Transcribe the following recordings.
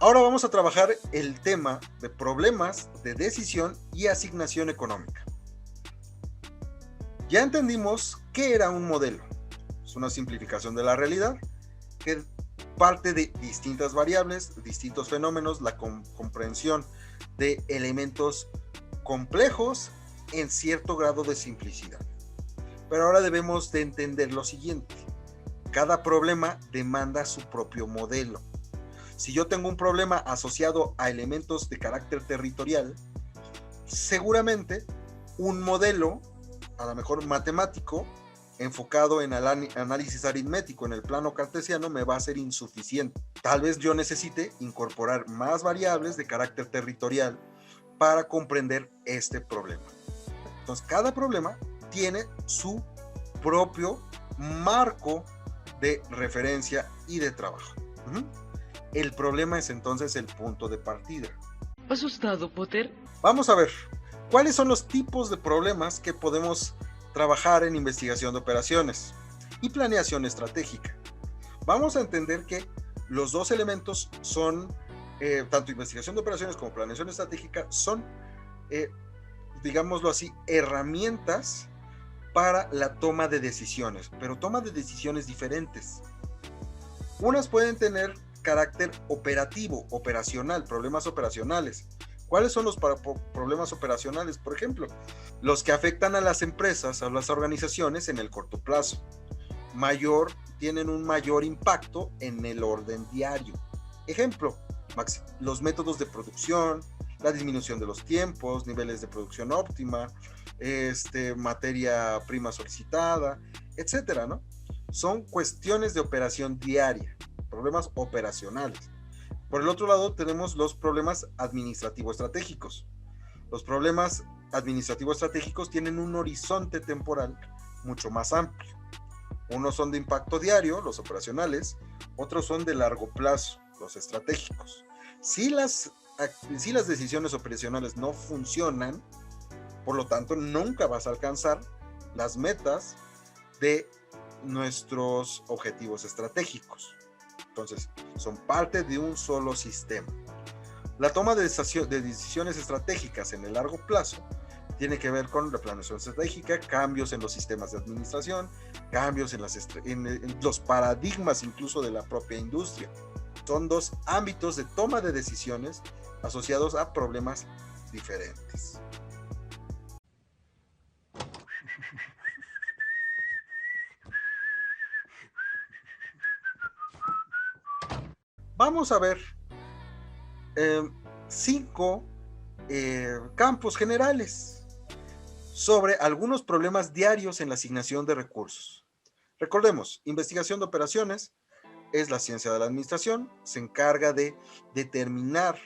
Ahora vamos a trabajar el tema de problemas de decisión y asignación económica. Ya entendimos qué era un modelo. Es una simplificación de la realidad que parte de distintas variables, distintos fenómenos, la comprensión de elementos complejos en cierto grado de simplicidad. Pero ahora debemos de entender lo siguiente. Cada problema demanda su propio modelo. Si yo tengo un problema asociado a elementos de carácter territorial, seguramente un modelo, a lo mejor matemático, enfocado en análisis aritmético en el plano cartesiano, me va a ser insuficiente. Tal vez yo necesite incorporar más variables de carácter territorial para comprender este problema. Entonces, cada problema tiene su propio marco de referencia y de trabajo. El problema es entonces el punto de partida. ¿Asustado, Potter? Vamos a ver, ¿cuáles son los tipos de problemas que podemos trabajar en investigación de operaciones y planeación estratégica? Vamos a entender que los dos elementos son, tanto investigación de operaciones como planeación estratégica, son, digámoslo así, herramientas para la toma de decisiones, pero toma de decisiones diferentes. Unas pueden tener carácter operativo, operacional, problemas operacionales. ¿Cuáles son los problemas operacionales? Por ejemplo, los que afectan a las empresas, a las organizaciones en el corto plazo. Tienen un mayor impacto en el orden diario. Ejemplo, los métodos de producción, la disminución de los tiempos, niveles de producción óptima, materia prima solicitada, etcétera, ¿no? Son cuestiones de operación diaria, problemas operacionales. Por el otro lado, tenemos los problemas administrativo-estratégicos. Los problemas administrativo-estratégicos tienen un horizonte temporal mucho más amplio. Unos son de impacto diario, los operacionales, otros son de largo plazo, los estratégicos. Si las decisiones operacionales no funcionan, por lo tanto, nunca vas a alcanzar las metas de nuestros objetivos estratégicos. Entonces, son parte de un solo sistema. La toma de decisiones estratégicas en el largo plazo tiene que ver con la planeación estratégica, cambios en los sistemas de administración, cambios en los paradigmas incluso de la propia industria. Son dos ámbitos de toma de decisiones asociados a problemas diferentes. Vamos a ver 5 campos generales sobre algunos problemas diarios en la asignación de recursos. Recordemos, investigación de operaciones es la ciencia de la administración, se encarga de determinar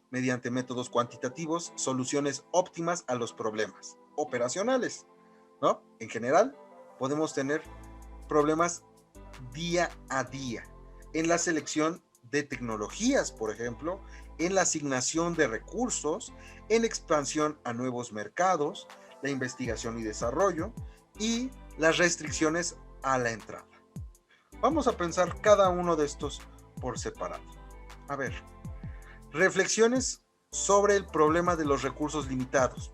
mediante métodos cuantitativos soluciones óptimas a los problemas operacionales, ¿no? En general, podemos tener problemas día a día en la selección de tecnologías, por ejemplo, en la asignación de recursos, en expansión a nuevos mercados, la investigación y desarrollo y las restricciones a la entrada. Vamos a pensar cada uno de estos por separado. A ver, reflexiones sobre el problema de los recursos limitados.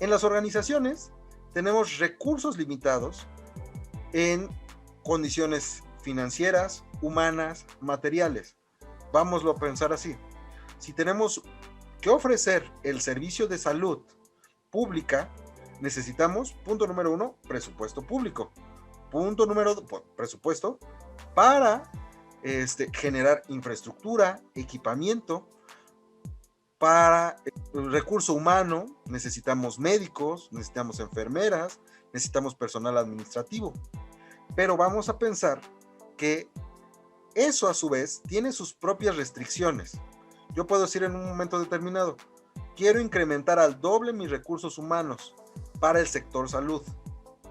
En las organizaciones tenemos recursos limitados en condiciones financieras, humanas, materiales. Vámoslo a pensar así. Si tenemos que ofrecer el servicio de salud pública, necesitamos, punto número 1, presupuesto público. Punto número 2, presupuesto para generar infraestructura, equipamiento. Para el recurso humano necesitamos médicos, necesitamos enfermeras, necesitamos personal administrativo. Pero vamos a pensar que eso a su vez tiene sus propias restricciones. Yo puedo decir en un momento determinado, quiero incrementar al doble mis recursos humanos para el sector salud.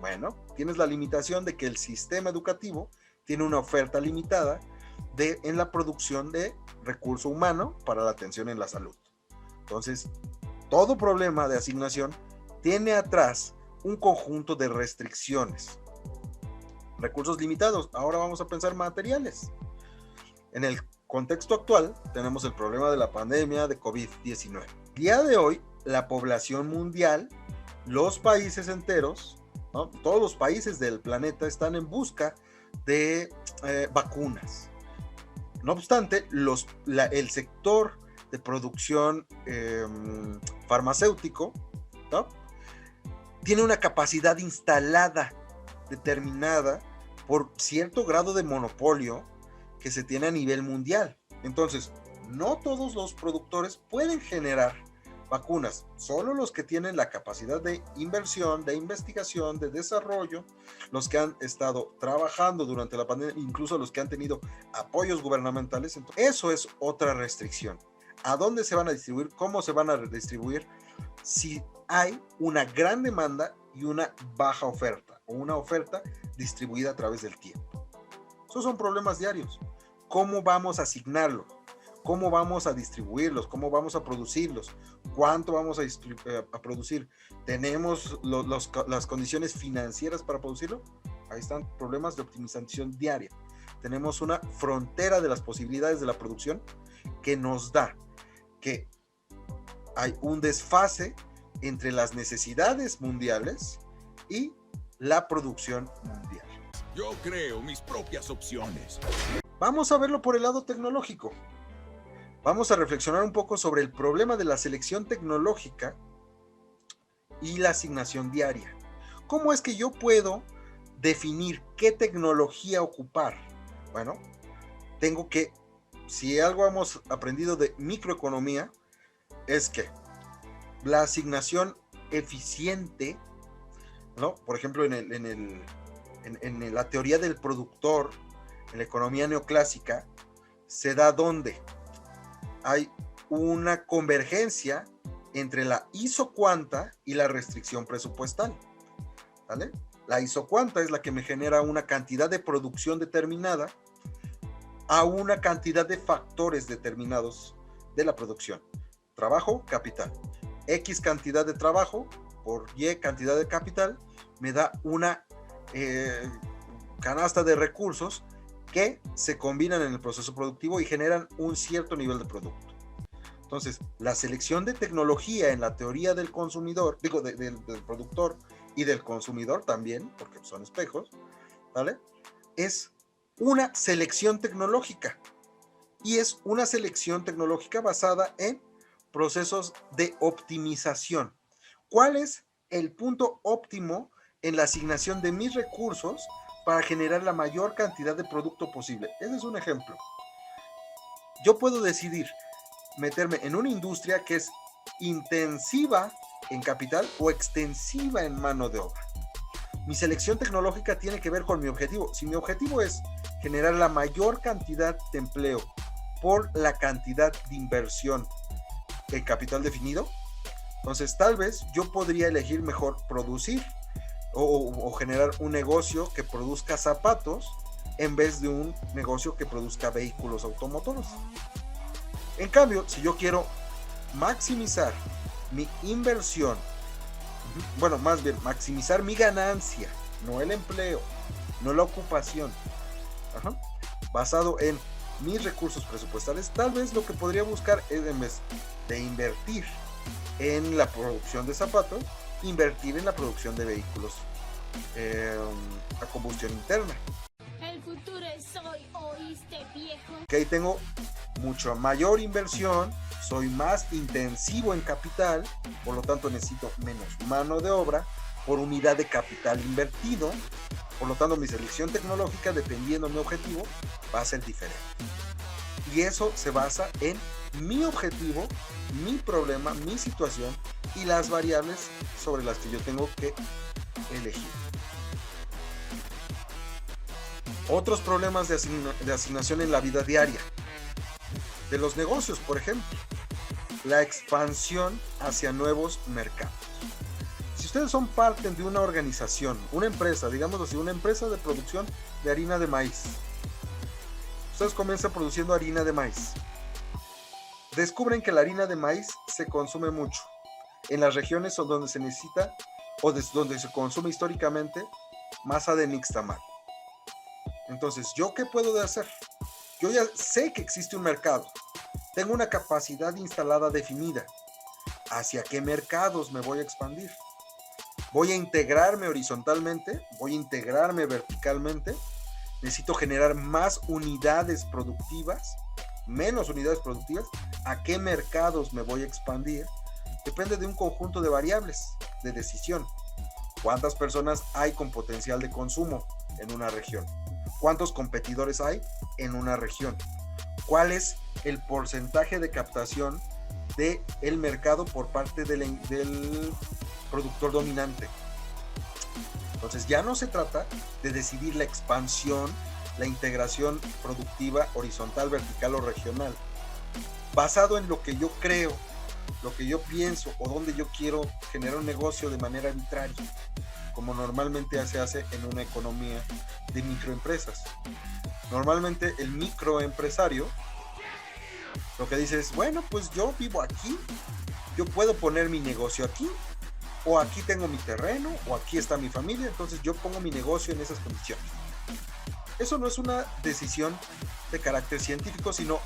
Bueno, tienes la limitación de que el sistema educativo tiene una oferta limitada en la producción de recurso humano para la atención en la salud. Entonces, todo problema de asignación tiene atrás un conjunto de restricciones. Recursos limitados. Ahora vamos a pensar materiales. En el contexto actual, tenemos el problema de la pandemia de COVID-19. Día de hoy, la población mundial, los países enteros, ¿no? Todos los países del planeta están en busca de vacunas. No obstante, el sector de producción farmacéutico, ¿no? Tiene una capacidad instalada, determinada por cierto grado de monopolio que se tiene a nivel mundial. Entonces, no todos los productores pueden generar vacunas, solo los que tienen la capacidad de inversión, de investigación, de desarrollo, los que han estado trabajando durante la pandemia, incluso los que han tenido apoyos gubernamentales. Entonces, eso es otra restricción. ¿A dónde se van a distribuir? ¿Cómo se van a distribuir? Si hay una gran demanda y una baja oferta, o una oferta distribuida a través del tiempo. Esos son problemas diarios. ¿Cómo vamos a asignarlos? ¿Cómo vamos a distribuirlos? ¿Cómo vamos a producirlos? ¿Cuánto vamos a producir? ¿Tenemos las condiciones financieras para producirlo? Ahí están problemas de optimización diaria. Tenemos una frontera de las posibilidades de la producción que nos da que hay un desfase entre las necesidades mundiales y la producción mundial. Yo creo mis propias opciones. Vamos a verlo por el lado tecnológico. Vamos a reflexionar un poco sobre el problema de la selección tecnológica y la asignación diaria. ¿Cómo es que yo puedo definir qué tecnología ocupar? Bueno, tengo que, si algo hemos aprendido de microeconomía, es que la asignación eficiente, ¿no? Por ejemplo, en la teoría del productor, en la economía neoclásica, se da donde hay una convergencia entre la isocuanta y la restricción presupuestal, ¿vale? La isocuanta es la que me genera una cantidad de producción determinada a una cantidad de factores determinados de la producción. Trabajo, capital. X cantidad de trabajo por Y cantidad de capital me da una canasta de recursos que se combinan en el proceso productivo y generan un cierto nivel de producto. Entonces, la selección de tecnología en la teoría del consumidor, digo, del productor y del consumidor también, porque son espejos, ¿vale? Es una selección tecnológica. Y es una selección tecnológica basada en procesos de optimización. ¿Cuál es el punto óptimo en la asignación de mis recursos para generar la mayor cantidad de producto posible? Ese es un ejemplo. Yo puedo decidir meterme en una industria que es intensiva en capital o extensiva en mano de obra. Mi selección tecnológica tiene que ver con mi objetivo. Si mi objetivo es generar la mayor cantidad de empleo por la cantidad de inversión en capital definido, entonces tal vez yo podría elegir mejor producir o generar un negocio que produzca zapatos en vez de un negocio que produzca vehículos automotores. En cambio, si yo quiero maximizar mi inversión, bueno, más bien maximizar mi ganancia, no el empleo, no la ocupación, basado en mis recursos presupuestales, tal vez lo que podría buscar es, en vez de invertir en la producción de zapatos, invertir en la producción de vehículos a combustión interna. El futuro es hoy, ¿oíste, viejo? Que ahí tengo mucha mayor inversión, soy más intensivo en capital, por lo tanto necesito menos mano de obra por unidad de capital invertido, por lo tanto mi selección tecnológica, dependiendo de mi objetivo, va a ser diferente. Y eso se basa en mi objetivo, mi problema, mi situación y las variables sobre las que yo tengo que elegir. Otros problemas de asignación en la vida diaria. De los negocios, por ejemplo. La expansión hacia nuevos mercados. Si ustedes son parte de una organización, una empresa, digamos así, una empresa de producción de harina de maíz. Ustedes comienzan produciendo harina de maíz. Descubren que la harina de maíz se consume mucho en las regiones donde se necesita o donde se consume históricamente masa de nixtamal. Entonces, ¿yo qué puedo hacer? Yo ya sé que existe un mercado. Tengo una capacidad instalada definida. ¿Hacia qué mercados me voy a expandir? ¿Voy a integrarme horizontalmente? ¿Voy a integrarme verticalmente? ¿Necesito generar más unidades productivas? ¿Menos unidades productivas? ¿A qué mercados me voy a expandir? Depende de un conjunto de variables de decisión. ¿Cuántas personas hay con potencial de consumo en una región? ¿Cuántos competidores hay en una región? ¿Cuál es el porcentaje de captación del mercado por parte del productor dominante? Entonces ya no se trata de decidir la expansión, la integración productiva horizontal, vertical o regional, basado en lo que yo creo, lo que yo pienso o donde yo quiero generar un negocio de manera arbitraria, como normalmente se hace en una economía de microempresas. Normalmente el microempresario lo que dice es, bueno, pues yo vivo aquí, yo puedo poner mi negocio aquí, o aquí tengo mi terreno, o aquí está mi familia, entonces yo pongo mi negocio en esas condiciones. Eso no es una decisión de carácter científico, sino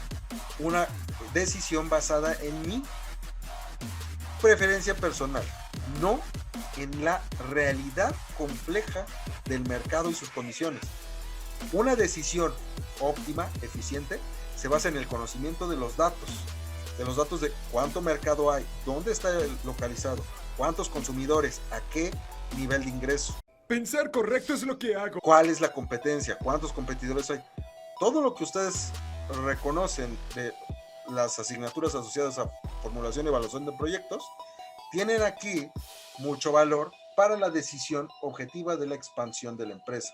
una decisión basada en mi preferencia personal, no en la realidad compleja del mercado y sus condiciones. Una decisión óptima, eficiente, se basa en el conocimiento de los datos de cuánto mercado hay, dónde está localizado, cuántos consumidores, a qué nivel de ingreso. Pensar correcto es lo que hago. ¿Cuál es la competencia? ¿Cuántos competidores hay? Todo lo que ustedes reconocen de las asignaturas asociadas a formulación y evaluación de proyectos tienen aquí mucho valor para la decisión objetiva de la expansión de la empresa.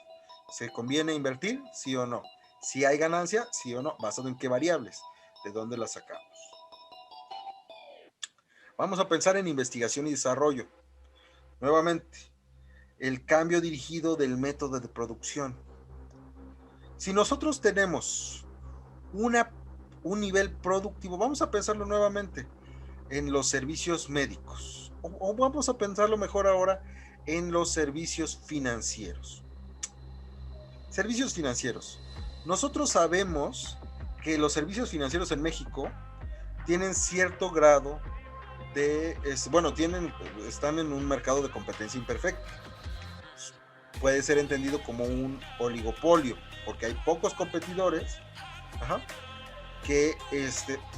¿Se conviene invertir? ¿Sí o no? Si hay ganancia, sí o no, basado en qué variables, de dónde las sacamos. Vamos a pensar en investigación y desarrollo. Nuevamente, el cambio dirigido del método de producción. Si nosotros tenemos un nivel productivo, vamos a pensarlo nuevamente en los servicios médicos, o vamos a pensarlo mejor ahora en los servicios financieros. Servicios financieros. Nosotros sabemos que los servicios financieros en México tienen cierto grado de, están en un mercado de competencia imperfecta. Puede ser entendido como un oligopolio, porque hay pocos competidores, que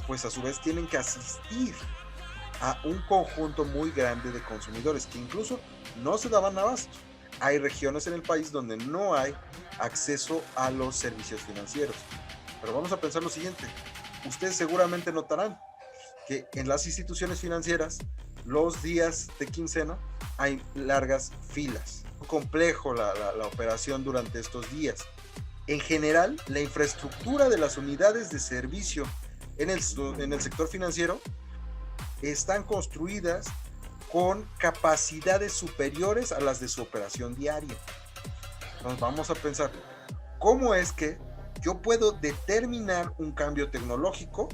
pues a su vez tienen que asistir a un conjunto muy grande de consumidores que incluso no se daban abasto. Hay regiones en el país donde no hay acceso a los servicios financieros. Pero vamos a pensar lo siguiente. Ustedes seguramente notarán que en las instituciones financieras, los días de quincena, hay largas filas. Complejo la operación durante estos días. En general, la infraestructura de las unidades de servicio en el sector financiero están construidas con capacidades superiores a las de su operación diaria. Entonces vamos a pensar, ¿cómo es que yo puedo determinar un cambio tecnológico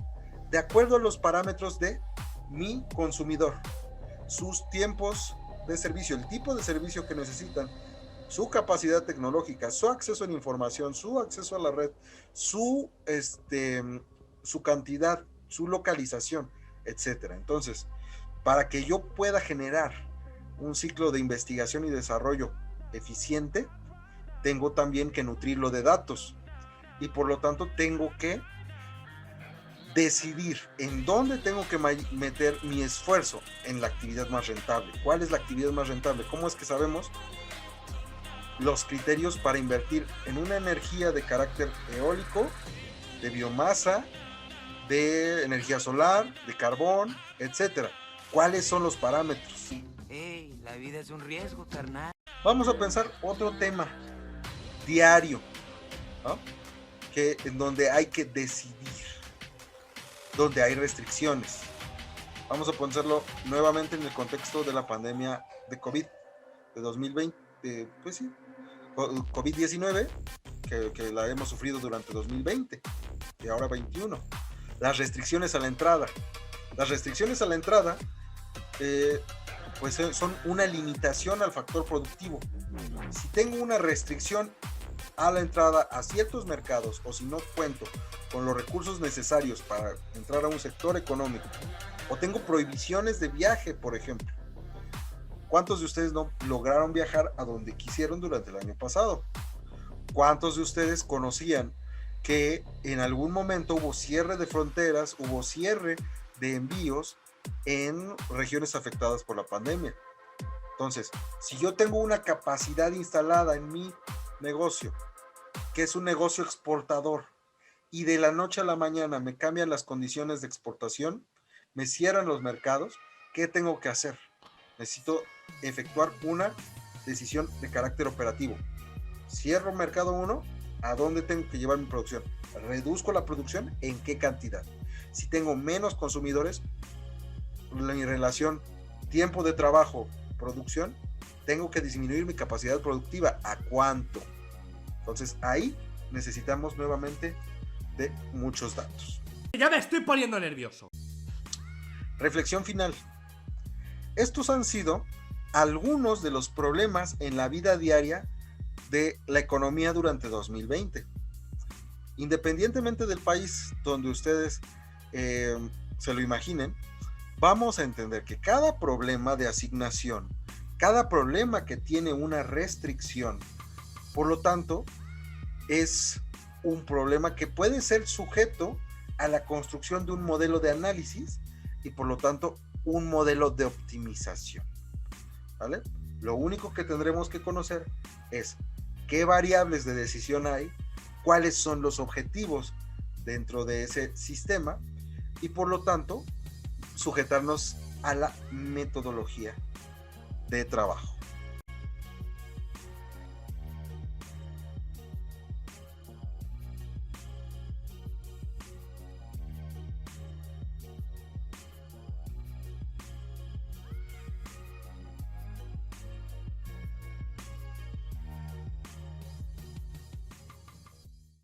de acuerdo a los parámetros de mi consumidor? Sus tiempos de servicio, el tipo de servicio que necesitan, su capacidad tecnológica, su acceso a la información, su acceso a la red, su cantidad, su localización, etcétera. Entonces, para que yo pueda generar un ciclo de investigación y desarrollo eficiente, tengo también que nutrirlo de datos y por lo tanto tengo que decidir en dónde tengo que meter mi esfuerzo en la actividad más rentable. ¿Cuál es la actividad más rentable? ¿Cómo es que sabemos los criterios para invertir en una energía de carácter eólico, de biomasa, de energía solar, de carbón, etcétera? ¿Cuáles son los parámetros? Hey, la vida es un riesgo, carnal. Vamos a pensar otro tema diario, ¿no? En donde hay que decidir, donde hay restricciones. Vamos a pensarlo nuevamente en el contexto de la pandemia de COVID de 2020, pues sí, COVID-19, que la hemos sufrido durante 2020 y ahora 21. Las restricciones a la entrada. Las restricciones a la entrada pues son una limitación al factor productivo. Si tengo una restricción a la entrada a ciertos mercados, o si no cuento con los recursos necesarios para entrar a un sector económico, o tengo prohibiciones de viaje, por ejemplo. ¿Cuántos de ustedes no lograron viajar a donde quisieron durante el año pasado? ¿Cuántos de ustedes conocían que en algún momento hubo cierre de fronteras, hubo cierre de envíos en regiones afectadas por la pandemia? Entonces, si yo tengo una capacidad instalada en mi negocio, que es un negocio exportador, y de la noche a la mañana me cambian las condiciones de exportación, me cierran los mercados, ¿qué tengo que hacer? Necesito efectuar una decisión de carácter operativo. Cierro mercado 1, ¿a dónde tengo que llevar mi producción? ¿Reduzco la producción? ¿En qué cantidad? Si tengo menos consumidores, mi relación tiempo de trabajo, producción, tengo que disminuir mi capacidad productiva. ¿A cuánto? Entonces ahí necesitamos nuevamente de muchos datos. Ya me estoy poniendo nervioso. Reflexión final. Estos han sido algunos de los problemas en la vida diaria de la economía durante 2020. Independientemente del país donde ustedes se lo imaginen, vamos a entender que cada problema de asignación, cada problema que tiene una restricción, por lo tanto, es un problema que puede ser sujeto a la construcción de un modelo de análisis y por lo tanto un modelo de optimización, ¿vale? Lo único que tendremos que conocer es qué variables de decisión hay, cuáles son los objetivos dentro de ese sistema y por lo tanto sujetarnos a la metodología de trabajo.